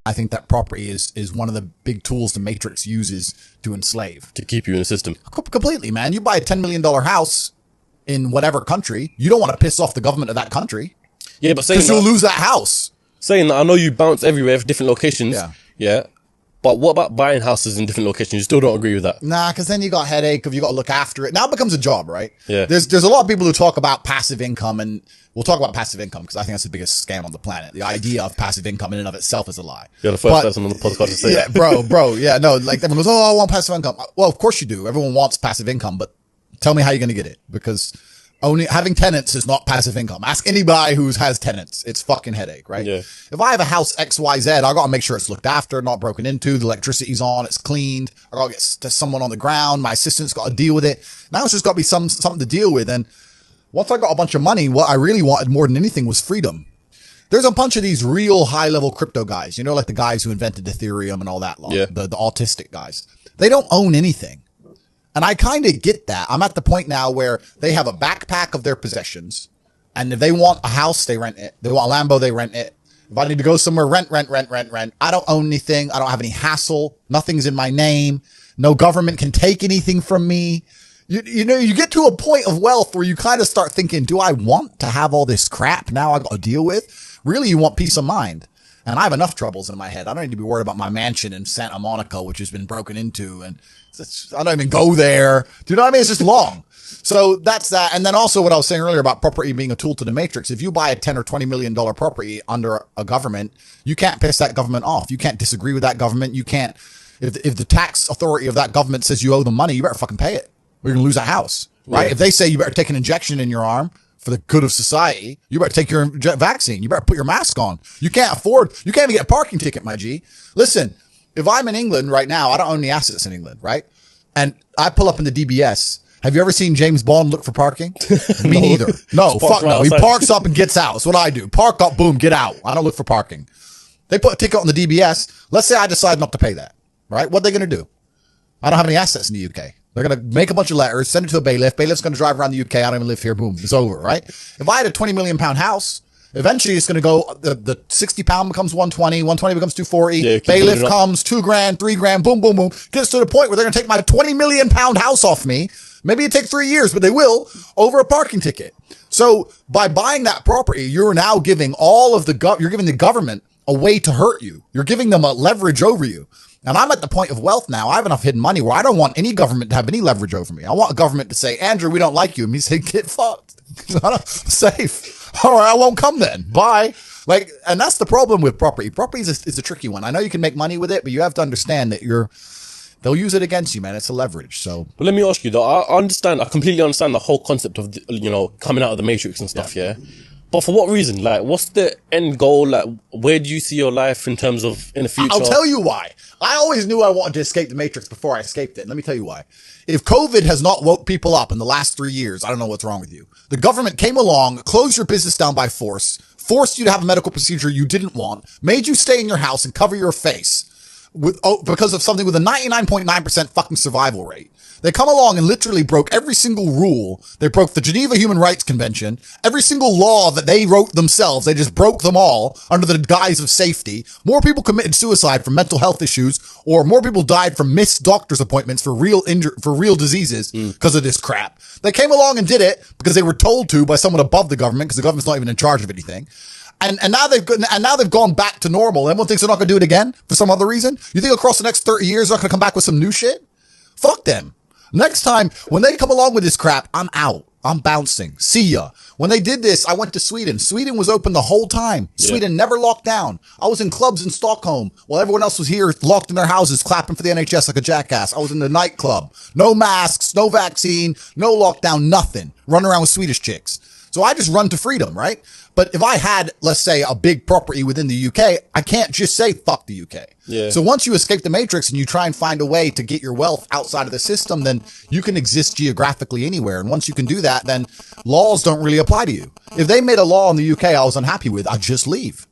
I think that property is one of the big tools the Matrix uses to enslave. To keep you in the system. Completely, man. You buy a $10 million house in whatever country, you don't want to piss off the government of that country. Yeah, but saying because you'll lose that house. Saying that, I know you bounce everywhere, different locations. Yeah. But what about buying houses in different locations? You still don't agree with that? Nah, because then you got a headache if you got to look after it. Now it becomes a job, right? Yeah. There's a lot of people who talk about passive income, and we'll talk about passive income because I think that's the biggest scam on the planet. The idea of passive income in and of itself is a lie. You're the first person on the podcast to say that. bro. Yeah, no, like everyone goes, oh, I want passive income. Well, of course you do. Everyone wants passive income, but tell me how you're going to get it, because only having tenants is not passive income. Ask anybody who has tenants. It's fucking headache, right? Yeah. If I have a house XYZ, I got to make sure it's looked after, not broken into, the electricity's on, it's cleaned. I got to get someone on the ground. My assistant's got to deal with it. Now it's just got to be something to deal with. And once I got a bunch of money, what I really wanted more than anything was freedom. There's a bunch of these real high-level crypto guys, like the guys who invented Ethereum and all that lot, the autistic guys. They don't own anything. And I kind of get that. I'm at the point now where they have a backpack of their possessions. And if they want a house, they rent it. They want a Lambo, they rent it. If I need to go somewhere, rent. I don't own anything. I don't have any hassle. Nothing's in my name. No government can take anything from me. You get to a point of wealth where you kind of start thinking, do I want to have all this crap now I got to deal with? Really, you want peace of mind. And I have enough troubles in my head. I don't need to be worried about my mansion in Santa Monica, which has been broken into. And I don't even go there. Do you know what I mean? It's just long. So that's that. And then also what I was saying earlier about property being a tool to the Matrix. If you buy a $10 or $20 million property under a government, you can't piss that government off. You can't disagree with that government. You can't, if the tax authority of that government says you owe them money, you better fucking pay it. Or you're going to lose a house, right? Yeah. If they say you better take an injection in your arm for the good of society, you better take your vaccine. You better put your mask on. You can't even get a parking ticket, my G. Listen, if I'm in England right now, I don't own any assets in England, right? And I pull up in the DBS. Have you ever seen James Bond look for parking? Me neither. No, fuck no. He parks up and gets out. That's what I do. Park up, boom, get out. I don't look for parking. They put a ticket on the DBS. Let's say I decide not to pay that, right? What are they going to do? I don't have any assets in the UK. They're going to make a bunch of letters, send it to a bailiff. Bailiff's going to drive around the UK. I don't even live here. Boom. It's over, right? If I had a 20 million pound house, eventually it's going to go, the 60 pound becomes 120, 120 becomes 240. Yeah, bailiff comes, $2,000, $3,000, boom, boom, boom. Gets to the point where they're going to take my 20 million pound house off me. Maybe it takes 3 years, but they will, over a parking ticket. So by buying that property, you're now giving you're giving the government a way to hurt you. You're giving them a leverage over you. And I'm at the point of wealth now. I have enough hidden money where I don't want any government to have any leverage over me. I want a government to say, Andrew, we don't like you. And me say, get fucked. I'm safe. All right, I won't come then. Bye. And that's the problem with property. Property is a tricky one. I know you can make money with it, but you have to understand that they'll use it against you, man. It's a leverage. So, but let me ask you though. I completely understand the whole concept of coming out of the Matrix and stuff. Yeah. But for what reason? What's the end goal? Where do you see your life in terms of in the future? I'll tell you why. I always knew I wanted to escape the Matrix before I escaped it. Let me tell you why. If COVID has not woke people up in the last 3 years, I don't know what's wrong with you. The government came along, closed your business down by force, forced you to have a medical procedure you didn't want, made you stay in your house and cover your face because of something with a 99.9% fucking survival rate. They come along and literally broke every single rule. They broke the Geneva Human Rights Convention. Every single law that they wrote themselves, they just broke them all under the guise of safety. More people committed suicide from mental health issues, or more people died from missed doctor's appointments for real diseases because of this crap. They came along and did it because they were told to by someone above the government, because the government's not even in charge of anything. And now they've gone back to normal. Everyone thinks they're not going to do it again for some other reason. You think across the next 30 years they're not going to come back with some new shit? Fuck them. Next time, when they come along with this crap, I'm out. I'm bouncing. See ya. When they did this, I went to Sweden. Sweden was open the whole time. Yeah. Sweden never locked down. I was in clubs in Stockholm while everyone else was here locked in their houses clapping for the NHS like a jackass. I was in the nightclub. No masks, no vaccine, no lockdown, nothing. Running around with Swedish chicks. So I just run to freedom, right? But if I had, let's say, a big property within the UK, I can't just say, fuck the UK. Yeah. So once you escape the Matrix and you try and find a way to get your wealth outside of the system, then you can exist geographically anywhere. And once you can do that, then laws don't really apply to you. If they made a law in the UK I was unhappy with, I'd just leave.